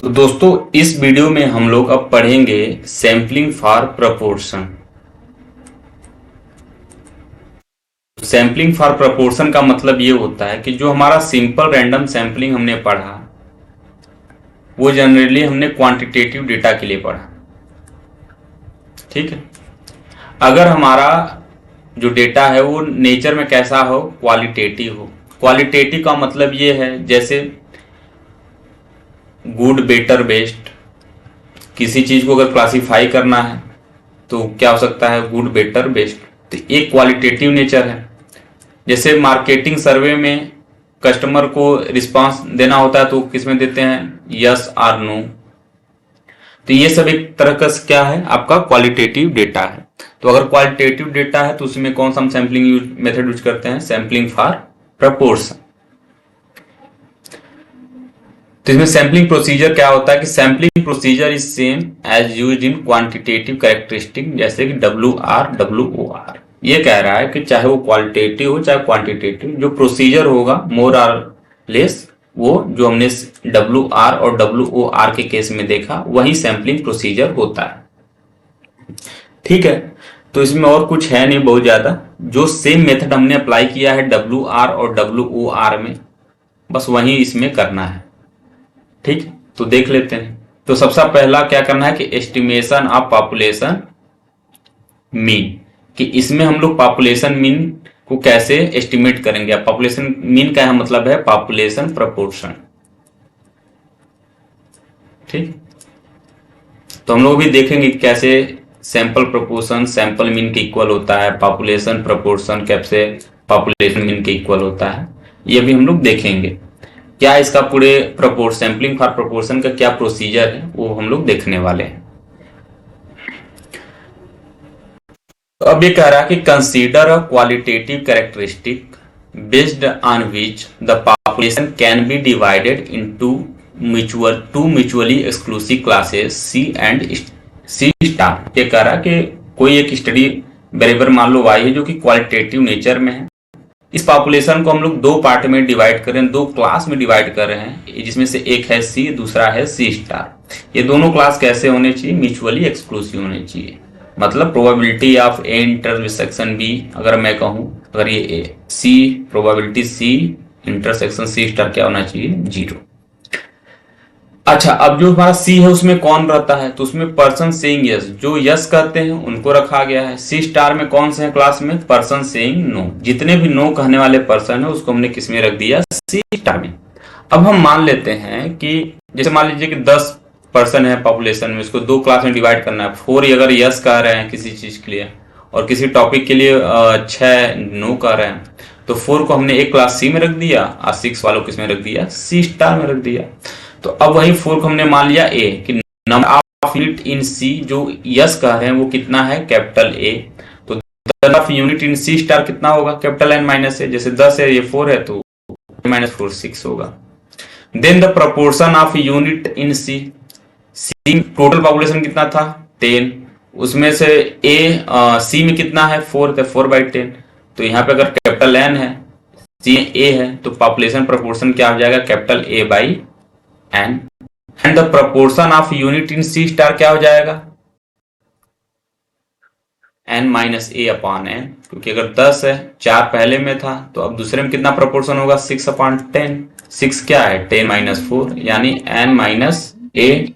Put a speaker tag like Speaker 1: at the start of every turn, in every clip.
Speaker 1: तो दोस्तों इस वीडियो में हम लोग अब पढ़ेंगे sampling for proportion. Sampling for proportion का मतलब ये होता है कि जो हमारा सिंपल रैंडम सैम्पलिंग हमने पढ़ा वो जनरली हमने क्वांटिटेटिव डेटा के लिए पढ़ा। ठीक है, अगर हमारा जो डेटा है वो नेचर में कैसा हो, क्वालिटेटिव हो। क्वालिटेटिव का मतलब ये है जैसे गुड, बेटर, बेस्ट। किसी चीज को अगर क्लासिफाई करना है तो क्या हो सकता है, गुड, बेटर, बेस्ट। तो एक क्वालिटेटिव नेचर है। जैसे मार्केटिंग सर्वे में कस्टमर को रिस्पांस देना होता है तो किस में देते हैं, यस और नो। तो ये सब एक तरह का क्या है, आपका क्वालिटेटिव डेटा है। तो अगर क्वालिटेटिव डेटा है तो उसमें कौन सा हम सैम्पलिंग मेथड यूज करते हैं, सैम्पलिंग फॉर प्रपोर्शन। तो इसमें सैम्पलिंग प्रोसीजर क्या होता है कि sampling procedure is same as used in quantitative characteristic, जैसे कि WR, WOR। ये कह रहा है कि चाहे वो क्वालिटेटिव हो चाहे क्वांटिटेटिव, जो प्रोसीजर होगा मोर और लेस वो जो हमने WR और WOR के केस में देखा वही सैम्पलिंग प्रोसीजर होता है। ठीक है, तो इसमें और कुछ है नहीं बहुत ज्यादा। जो सेम मेथड हमने अप्लाई किया है WR और WOR में, बस वही इसमें करना है। ठीक, तो देख लेते हैं। तो सबसे पहला क्या करना है कि एस्टिमेशन ऑफ पॉपुलेशन मीन, कि इसमें हम लोग पॉपुलेशन मीन को कैसे एस्टिमेट करेंगे। पॉपुलेशन मीन का मतलब है पॉपुलेशन प्रपोर्शन। ठीक, तो हम लोग भी देखेंगे कैसे सैंपल प्रपोर्शन सैंपल मीन के इक्वल होता है, पॉपुलेशन प्रपोर्शन कैसे पॉपुलेशन मीन के इक्वल होता है, ये भी हम लोग देखेंगे। क्या इसका पूरे सैम्पलिंग फॉर प्रपोर्शन का क्या प्रोसीजर है वो हम लोग देखने वाले हैं। तो अब ये कह रहा है कि consider a qualitative characteristic based on which the population can be divided into two mutually exclusive classes C and C star. ये कह रहा है कि कोई एक स्टडी वेरिएबल मान लो Y है जो कि क्वालिटेटिव नेचर में है। इस पॉपुलेशन को हम लोग दो पार्ट में डिवाइड कर रहे हैं, दो क्लास में डिवाइड कर रहे हैं, जिसमें से एक है C, दूसरा है C स्टार। ये दोनों क्लास कैसे होने चाहिए, म्यूचुअली एक्सक्लूसिव होने चाहिए। मतलब probability of A intersection B, अगर मैं कहूं अगर ये C probability C intersection C star क्या होना चाहिए, 0। अच्छा, अब जो हमारा C है उसमें कौन रहता है, तो उसमें पर्सन सेइंग यस, जो यस कहते हैं उनको रखा गया है। C स्टार में कौन से हैं क्लास में, पर्सन सेइंग नो। जितने भी नो कहने वाले पर्सन है उसको हमने किस में रख दिया, C स्टार में। अब हम मान लेते हैं कि जैसे मान लीजिए कि 10 पर्सन है पॉपुलेशन में, उसको दो क्लास में डिवाइड करना है। 4 अगर यस कह रहे हैं किसी चीज के लिए और किसी टॉपिक के लिए 6 नो कह रहे हैं, तो 4 को हमने एक क्लास C में रख दिया और 6 वालों को किस में रख दिया, C स्टार में रख दिया। तो अब वही 4 को हमने मान लिया A, कि number of unit in C जो यस कह रहे हैं वो कितना है, कैपिटल A। तो number of unit in C star कितना होगा, कैपिटल N माइनस A। जैसे 10 है, ये 4 है तो -4 6 होगा। Then the proportion of unit in C, total population कितना था, 10। उसमें से C में कितना है, 4, तो 4/10। तो यहाँ पे अगर कैपिटल N है, C A है, तो पॉपुलेशन प्रोपोर्शन क्या हो जाएगा, capital A/N। And the proportion of unit in C star क्या हो जाएगा, N-A/N, क्योंकि अगर 10 है, 4 पहले में था तो अब दूसरे में कितना प्रोपोर्शन होगा, 6/10। 6 क्या है, 10-4, यानी N-A।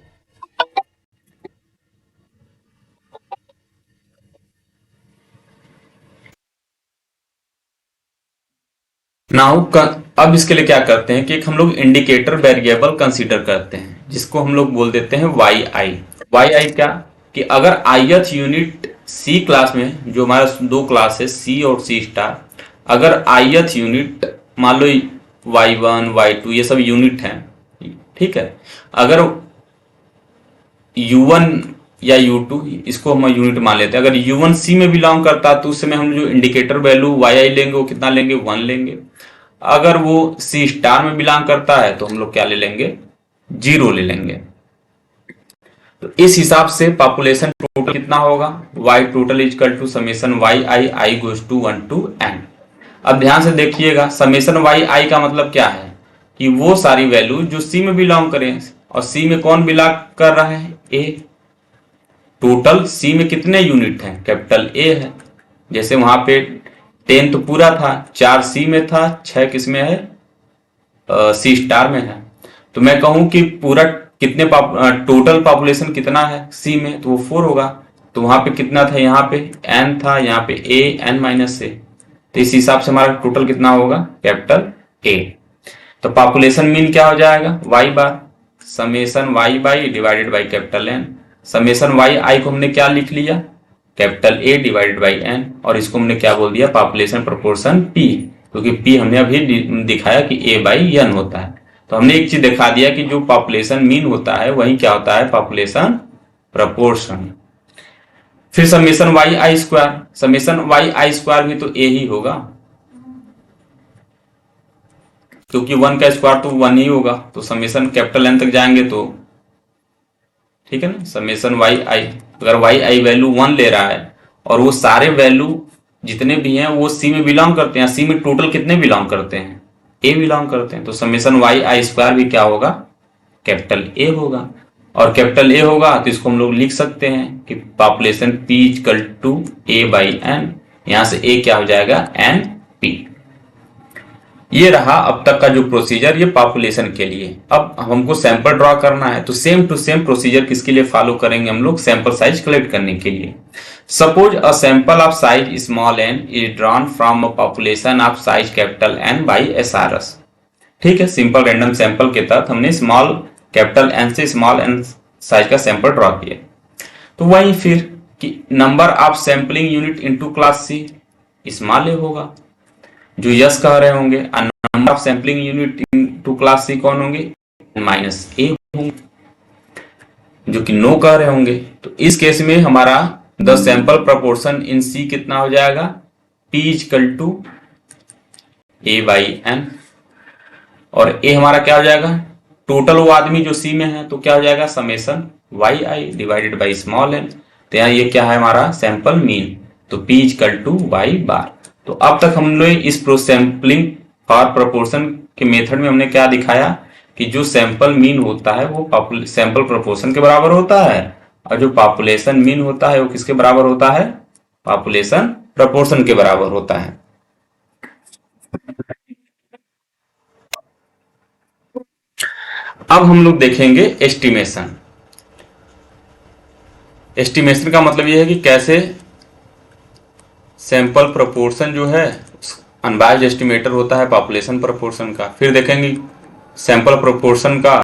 Speaker 1: नाउ अब इसके लिए क्या करते हैं कि एक हम लोग इंडिकेटर वेरिएबल कंसीडर करते हैं, जिसको हम लोग बोल देते हैं YI क्या, कि अगर ith यूनिट C क्लास में, जो हमारा दो क्लास है C और C स्टार, अगर ith यूनिट मान लो Y1 Y2 ये सब यूनिट हैं, ठीक है। अगर U1 या U2 इसको हम यूनिट मान लेते हैं, अगर U1 C में बिलोंग करता है तो उस समय हम जो इंडिकेटर वैल्यू YI लेंगे वो कितना लेंगे, 1 लेंगे। अगर वो C स्टार में बिलोंग करता है तो हम लोग क्या ले लेंगे, 0 ले लेंगे। तो इस हिसाब से पॉपुलेशन टोटल कितना होगा, Y total equal to summation YI, I goes to 1 to N। अब ध्यान से देखिएगा, समेशन YI का मतलब क्या है कि वो सारी वैल्यू जो C में बिलोंग करें, और सी में कौन बिलोंग कर रहा है, ए। टोटल सी में कितने यूनिट हैं, कैपिटल ए है। जैसे वहां पे 10 तो पूरा था, 4 सी में था, 6 किस में है, सी स्टार में है। तो मैं कहूं कि पूरा कितने टोटल पॉपुलेशन कितना है सी में, तो वो 4 होगा। तो वहां पे कितना था, यहाँ पे एन था, यहाँ पे ए एन माइनस ए। तो इस हिसाब से हमारा टोटल कितना होगा, कैपिटल ए। तो पॉपुलेशन मीन क्या हो जाएगा, Y bar summation Y by divided by capital N. Summation Y I को हमने क्या लिख लिया, capital A divided by N, और इसको हमने क्या बोल दिया, पॉपुलेशन प्रोपोर्शन पी, क्योंकि पी हमने अभी दिखाया कि ए बाई एन होता है। तो हमने एक चीज दिखा दिया कि जो पॉपुलेशन मीन होता है वही क्या होता है, पॉपुलेशन प्रपोर्शन। फिर summation Y I square, summation Y I square भी तो ए ही होगा, क्योंकि 1 का स्क्वायर तो 1 ही होगा। तो समेसन कैपिटल एन तक जाएंगे तो ठीक है ना, समेसन वाई आई, अगर वाई आई वैल्यू 1 ले रहा है और वो सारे वैल्यू जितने भी हैं वो सी में बिलोंग करते हैं, सी में टोटल कितने बिलोंग करते हैं, ए बिलोंग करते हैं। तो समेसन वाई आई स्क्वायर भी क्या होगा, कैपिटल ए होगा। और कैपिटल ए होगा तो इसको हम लोग लिख सकते हैं कि population P equal to A by N, यहां से ए क्या हो जाएगा, एन पी। ये रहा अब तक का जो प्रोसीजर, ये पॉपुलेशन के लिए। अब हमको सैंपल ड्रॉ करना है, तो सेम टू सेम प्रोसीजर किसके लिए फॉलो करेंगे हम लोग, सैंपल साइज कलेक्ट करने के लिए। Suppose a sample of size small N is drawn from a population of size capital N by SRS. ठीक है, सिंपल रैंडम सैंपल के तहत हमने स्मॉल कैपिटल एन से स्मॉल एन साइज का सैंपल ड्रॉ किया। तो वही फिर कि number of sampling unit into class C small A होगा, जो यस कह रहे होंगे। Number of sampling unit into class C कौन होंगे, माइनस ए होंगे, जो कि नो कह रहे होंगे। तो इस केस में हमारा the sample proportion in C कितना हो जाएगा, P equal to A by N, और ए हमारा क्या हो जाएगा, टोटल वो आदमी जो सी में है, तो क्या हो जाएगा, summation Y I divided by small N. तो यहाँ ये क्या है हमारा सैंपल मीन, तो P equal to Y bar. तो अब तक हमने इस सैंपलिंग फॉर प्रोपोर्शन के मेथड में हमने क्या दिखाया कि जो सैंपल मीन होता है वो सैंपल प्रोपोर्शन के बराबर होता है, और जो पॉपुलेशन मीन होता है वो किसके बराबर होता है, पॉपुलेशन प्रोपोर्शन के बराबर होता है। अब हम लोग देखेंगे एस्टिमेशन। एस्टिमेशन का मतलब यह है कि कैसे सैंपल प्रोपोर्शन जो है अनबायस्ड एस्टिमेटर होता है पॉपुलेशन प्रोपोर्शन का। फिर देखेंगे सैंपल प्रोपोर्शन का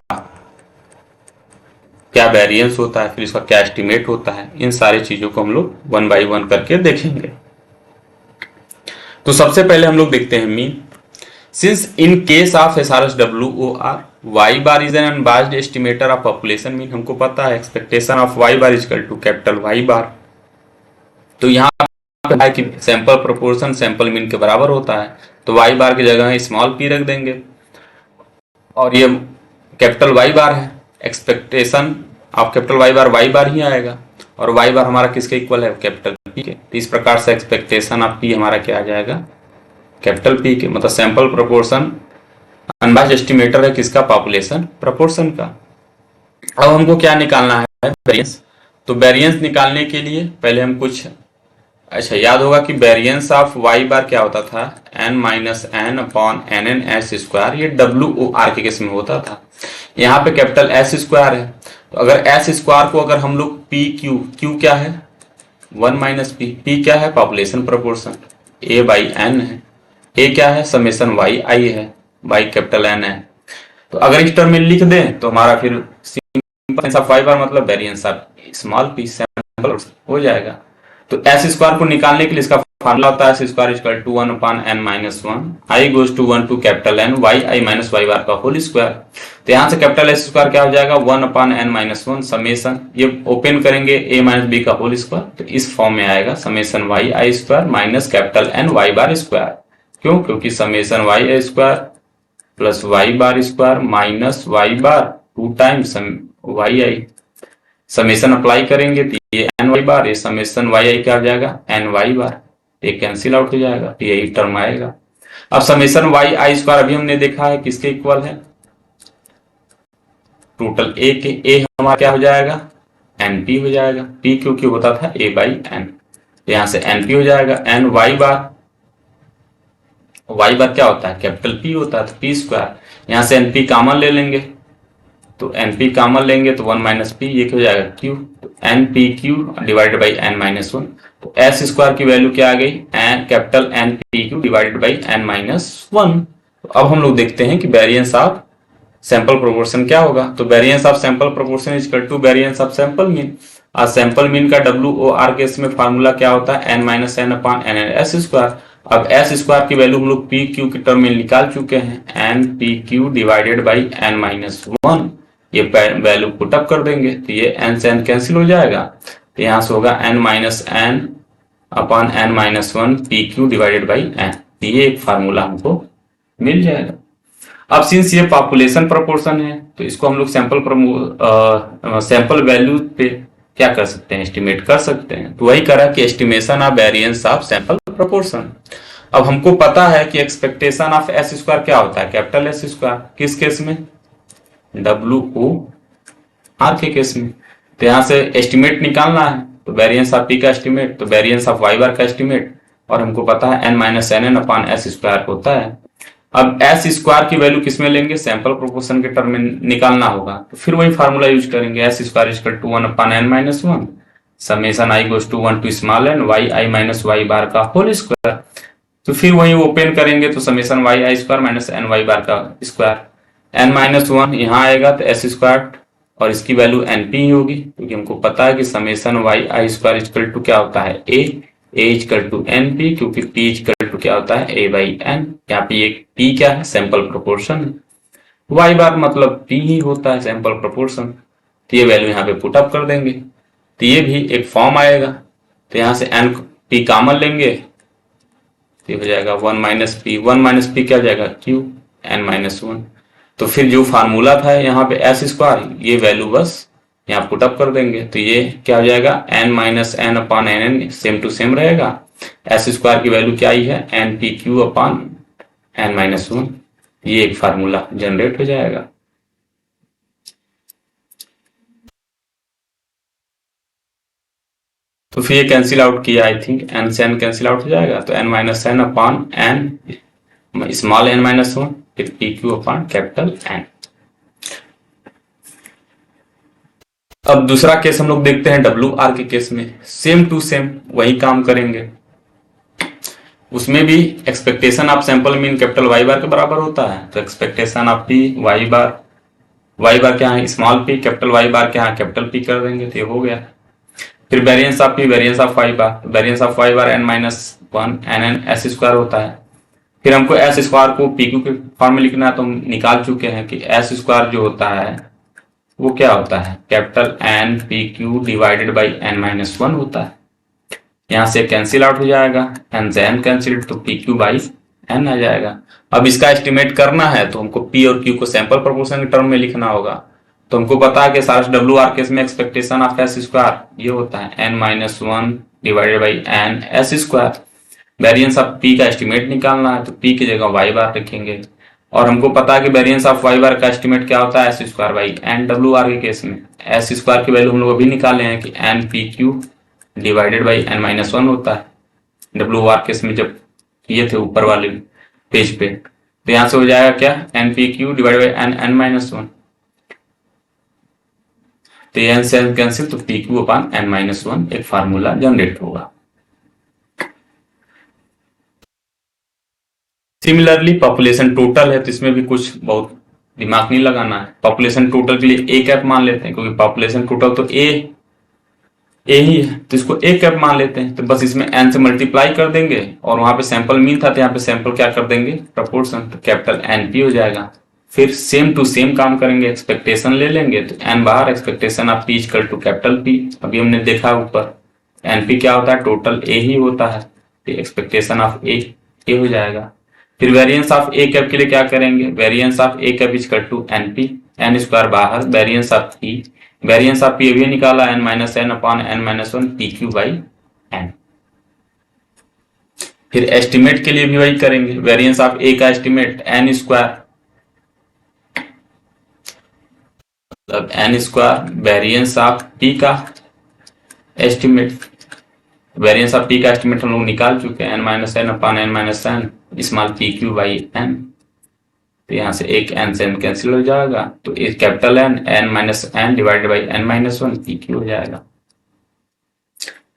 Speaker 1: क्या वेरिएंस होता है, फिर इसका क्या एस्टिमेट होता है। इन सारी चीजों को हम लोग 1 बाई 1 करके देखेंगे। तो सबसे पहले हम लोग देखते हैं mean. Since in case of SRSWOR y bar is an unbiased estimator of population mean, हमको पता है expectation of y bar equal to capital Y bar. तो यहाँ है कि सैंपल प्रोपोर्शन सैंपल मीन के बराबर होता है, तो y बार की जगह स्मॉल p रख देंगे, और ये कैपिटल Y बार है, एक्सपेक्टेशन ऑफ कैपिटल Y बार ही आएगा, और y बार हमारा किसके इक्वल है, कैपिटल P के। तो इस प्रकार से एक्सपेक्टेशन ऑफ P हमारा क्या आ जाएगा, कैपिटल P के। मतलब सैंपल प्रोपोर्शन अनबायस्ड एस्टिमेटर है किसका, पॉपुलेशन प्रोपोर्शन का। अब हमको क्या निकालना है, वेरिएंस। तो वेरिएंस निकालने के लिए पहले हम कुछ अच्छा याद होगा कि वेरिएंस ऑफ वाई बार क्या होता था, n minus N upon N N S square. ये WOR के केस में होता था, यहाँ पे कैपिटल S स्क्वायर है। तो अगर S स्क्वायर को अगर हम लोग पी क्यू क्या है, 1 माइनस पी क्या है, population proportion, A by N है, ए क्या है, समेसन वाई आई है, बाई कैपिटल एन है। तो अगर इस टर्म में लिख दें तो हमारा फिर सिंपल ऑफ वाई बार मतलब variance of small P sample हो जाएगा। तो एस स्क्वायर को निकालने के लिए इसका फार्मूला होता है S square equal to 1 upon n minus 1 I goes to 1 to capital N Y I minus Y bar का होल स्क्वायर। तो यहाँ से कैपिटल एस स्क्वायर क्या हो जाएगा, 1 अपॉन n माइनस 1 समेसन, ये ओपन करेंगे a माइनस बी का होल स्क्वायर, तो इस फॉर्म में आएगा summation Y I square minus capital N Y bar square. क्यों, क्योंकि summation Y I square plus Y bar square minus Y bar 2 times Y I, summation apply करेंगे तो ये एन वाई बार, ये समेसन वाई आई क्या हो जाएगा, एन वाई बार, ये कैंसिल आउट हो जाएगा, तो यही टर्म आएगा। अब समेसन वाई आई स्क्वायर अभी हमने देखा है किसके इक्वल है, टोटल ए के ए हमारा क्या हो जाएगा, एन पी हो जाएगा, पी क्योंकि होता था ए बाई एन, यहां से एन पी हो जाएगा। एन वाई बार, वाई बार क्या होता है, कैपिटल पी होता है, तो पी स्क्वायर, यहां से एन पी कॉमन ले लेंगे, तो एन पी कॉमन लेंगे तो 1 माइनस पी, ये क्या हो जाएगा क्यू, तो N P Q divided by N minus one, तो एस स्क्वायर की वैल्यू क्या आ गई, N capital N P Q divided by N minus one. तो अब हम लोग देखते हैं कि वेरिएंस ऑफ सैंपल प्रोपोर्शन क्या होगा। तो variance of sample proportion is equal to variance of sample mean. आज सैंपल मीन का WOR के इसमें फार्मूला क्या होता है, n minus N upon N S square. अब एस स्क्वायर की वैल्यू हम लोग पी क्यू के टर्म में निकाल चुके हैं, N P Q divided by N minus one, ये वैल्यू पुटअप कर देंगे तो ये एन से एन कैंसिल हो जाएगा, तो यहां से होगा n minus N upon N minus one P Q divided by N, ये एक फार्मूला हमको मिल जाएगा। अब सिंस ये पॉपुलेशन प्रोपोर्शन है तो इसको हम लोग सैंपल वैल्यू पे क्या कर सकते हैं, एस्टिमेट कर सकते हैं। तो वही करा कि estimation of variance of sample proportion. अब हमको पता है कि एक्सपेक्टेशन ऑफ एस स्क्वायर क्या होता है, कैपिटल एस स्क्वायर, किस केस में, WOR के केस में। तो यहां से एस्टिमेट निकालना है, तो वेरिएंस ऑफ पी का एस्टिमेट, तो वेरिएंस ऑफ वाई बार का एस्टिमेट, और हमको पता है n minus N N upon S square होता है। अब एस स्क्वायर की वैल्यू किसमें लेंगे, सैंपल प्रोपोर्शन के टर्म में निकालना होगा, तो फिर वही फार्मूला यूज करेंगे, S square equal to 1 upon N minus one summation I goes to 1 to small N Y I minus Y bar का होल स्क्वायर। तो फिर वही ओपन करेंगे तो summation Y I square minus N Y bar का square, N minus one यहाँ आएगा तो एस स्क्वायर और इसकी वैल्यू एन पी ही होगी, क्योंकि हमको पता है कि summation Y I square equal to क्या होता है A equal to N P, क्योंकि पी इक्वल टू क्या होता है ए बाई एन। यहाँ पे एक पी क्या है, सैंपल प्रोपोर्शन, वाई बार मतलब पी ही होता है सैंपल प्रोपोर्शन, तो ये वैल्यू यहाँ पे पुटअप कर देंगे, तो ये भी एक फॉर्म आएगा। तो यहाँ से एन पी कॉमन लेंगे तो ये हो जाएगा 1 माइनस पी, 1 माइनस पी क्या हो जाएगा क्यू एन माइनस वन। तो फिर जो फार्मूला था यहाँ पे एस स्क्वायर, ये वैल्यू बस यहाँ पुटअप कर देंगे, तो ये क्या हो जाएगा n minus N upon N N same to same रहेगा। एस स्क्वायर की वैल्यू क्या आई है, N P Q upon N minus one, ये एक फार्मूला जनरेट हो जाएगा। तो फिर ये कैंसिल आउट किया, आई थिंक एन से एन कैंसिल आउट हो जाएगा, तो n minus N upon N small N minus one, फिर P Q upon capital N. अब दूसरा केस हम लोग देखते हैं WR के केस में, सेम टू सेम वही काम करेंगे। उसमें भी expectation of sample mean capital Y bar के बराबर होता है, तो expectation of P Y bar क्या है small P, capital Y bar क्या है कैपिटल पी कर देंगे, तो ये हो गया। फिर variance of P variance of Y bar, variance of Y bar n minus one N N S square होता है। फिर हमको एस स्क्वायर को पी क्यू के फॉर्म में लिखना है, तो हम निकाल चुके हैं कि एस स्क्वायर जो होता है वो क्या होता है, capital N P Q divided by N minus one होता है। यहां से कैंसिल आउट हो जाएगा, एन से एन कैंसिल, तो पी क्यू बाई एन आ जाएगा। अब इसका एस्टिमेट करना है तो हमको पी और क्यू को सैंपल प्रोपोर्शन के टर्म में लिखना होगा। तो हमको पता है कि सारा WR केस में एक्सपेक्टेशन ऑफ एस स्क्वायर ये होता है n minus one divided by n S square. Variance of P का एस्टिमेट निकालना है तो पी की जगह वाई बार रखेंगे, और हमको पता है कि वेरिएंस ऑफ वाई बार का एस्टिमेट क्या होता है S square by n. WR के केस में एस स्क्वायर की वैल्यू हम लोग अभी निकाले हैं कि n P Q divided by N minus one होता है। WR केस में जब ये थे ऊपर वाले पेज पे, तो यहां से हो जाएगा क्या n P q divide by n n minus one, तो एन से एन कैंसिल, तो p Q upon N minus one एक फार्मूला जनरेट होगा। सिमिलरली पॉपुलेशन टोटल है तो इसमें भी कुछ बहुत दिमाग नहीं लगाना है। पॉपुलेशन टोटल के लिए ए कैप मान लेते हैं, क्योंकि पॉपुलेशन टोटल तो ए ही है, तो इसको ए कैप मान लेते हैं। तो बस इसमें एन से मल्टीप्लाई कर देंगे, और वहां पे सैंपल मीन था तो यहाँ पे सैंपल क्या कर देंगे प्रपोर्शन, तो कैपिटल एन पी हो जाएगा। फिर सेम टू सेम काम करेंगे, एक्सपेक्टेशन ले लेंगे, तो एन बाहर expectation of p equal to capital P, अभी हमने देखा ऊपर एन पी क्या होता है टोटल ए ही होता है, एक्सपेक्टेशन ऑफ ए हो जाएगा। फिर वेरिएंस ऑफ ए कैप के लिए क्या करेंगे, variance of A cap equal to N P, N square बाहर, variance of P, variance of P भी निकाला N minus N upon N minus one P Q by N. फिर estimate के लिए भी वही करेंगे, वेरिएंस ऑफ ए का एस्टिमेट एन स्क्वायर मतलब N square variance of P का एस्टिमेट, वेरिएंस ऑफ पी का एस्टिमेट हम लोग निकाल चुके हैं, N minus N upon N minus n small p Q by n. तो यहाँ से एक एन से एन कैंसिल हो जाएगा, तो एक capital N, n minus n divided by N minus one P q हो जाएगा।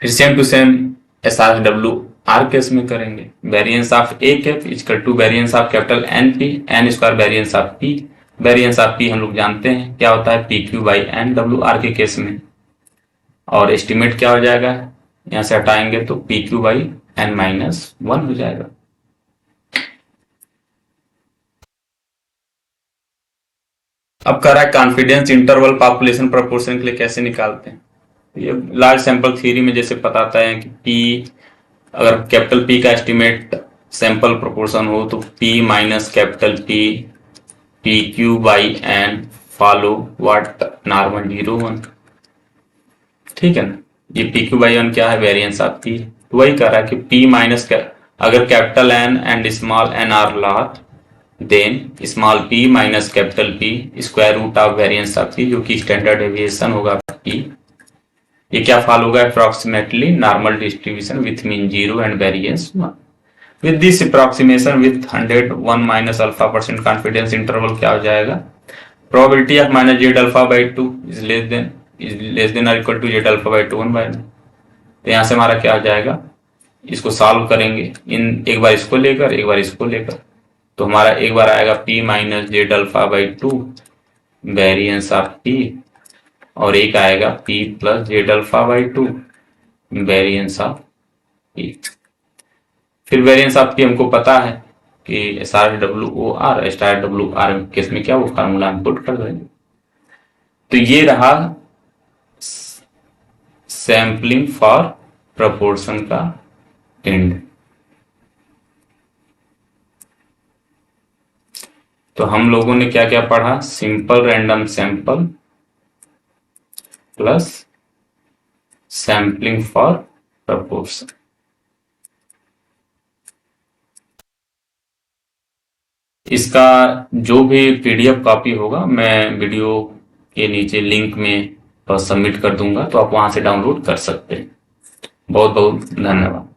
Speaker 1: फिर same to same S R W R case में करेंगे। Variance of A cap equal to variance of capital N P, N square variance of P. Variance of p हम लोग जानते हैं क्या होता है, p Q by n W R के केस में। और एस्टिमेट क्या हो जाएगा, यहां से हटाएंगे तो p Q by N minus one हो जाएगा। अब कह रहा है कॉन्फिडेंस इंटरवल पॉपुलेशन प्रोपोर्शन के लिए कैसे निकालते हैं। ये लार्ज सैंपल थ्योरी में जैसे बताता है कि पी, अगर कैपिटल पी का एस्टिमेट सैंपल प्रोपोर्शन हो तो p minus capital P, p Q by n follow what normal 0 1। ठीक है ना, ये पी क्यू बाई एन क्या है, वेरिएंस ऑफ पी। तो वही कह रहा है कि पी माइनस, अगर capital N and small n are large then small p minus capital P square root of variance of p, जो कि स्टैंडर्ड डेविएशन होगा पी। ये क्या फॉलो होगा, approximately normal distribution with mean 0 and variance 1। With this approximation with 101 minus alpha percent confidence interval क्या हो जाएगा, probability of minus Z alpha by 2 is less than और equal to Z alpha by 2 1/। तो यहाँ से हमारा क्या हो जाएगा, इसको सॉल्व करेंगे इन, एक बार इसको लेकर एक बार इसको लेकर, तो हमारा एक बार आएगा p minus Z alpha by 2 variance of p, और एक आएगा p plus z alpha by 2 variance of p। फिर वेरिएंस ऑफ p हमको पता है कि S R W O R, S R W R case में क्या वो फार्मूला हम पुट कर देंगे। तो ये रहा सैम्पलिंग फॉर प्रपोर्शन का एंड। तो हम लोगों ने क्या क्या पढ़ा, simple random sample plus sampling for proportion. इसका जो भी पीडीएफ कॉपी होगा मैं वीडियो के नीचे लिंक में सबमिट कर दूंगा, तो आप वहां से डाउनलोड कर सकते हैं। बहुत बहुत धन्यवाद।